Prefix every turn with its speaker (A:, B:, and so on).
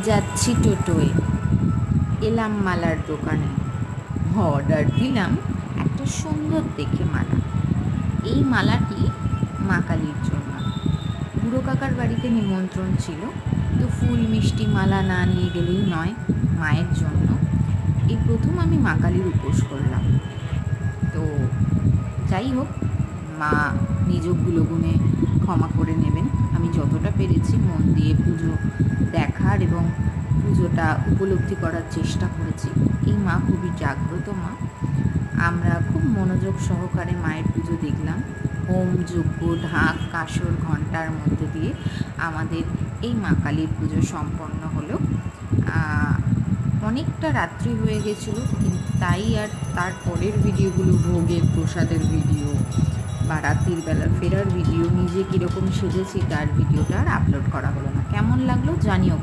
A: যাচ্ছি টোটোয়, এলাম মালার দোকানে, অর্ডার দিলাম একটা সুন্দর দেখে মালা। এই মালাটি মা কালীর জন্য। বুড়ো কাকার বাড়িতে নিমন্ত্রণ ছিল, তো ফুল মিষ্টি মালা না নিয়ে গেলেই নয়। মায়ের জন্য এই প্রথম আমি মা কালীর উপোস করলাম। তো যাই হোক, মা নিজ গুণে ক্ষমা করে নেবেন। আমি যতটা পেরেছি মন দিয়ে পুজো দেখার এবং পুজোটা উপলব্ধি করার চেষ্টা করেছি। এই মা খুবই জাগ্রত মা। আমরা খুব মনোযোগ সহকারে মায়ের পুজো দেখলাম। হোম, যজ্ঞ, ঢাক, কাসর, ঘণ্টার মধ্যে দিয়ে আমাদের এই মা কালীর পুজো সম্পন্ন হলো। অনেকটা রাত্রি হয়ে গেছিলো, কিন্তু তাই আর তার পরের ভিডিওগুলো, ভোগের প্রসাদের ভিডিও বা রাত্রির বেলার ফেরার ভিডিও, নিজে কীরকম সেজেছি তার ভিডিওটা আর আপলোড করা হলো না। কেমন লাগলো জানিও।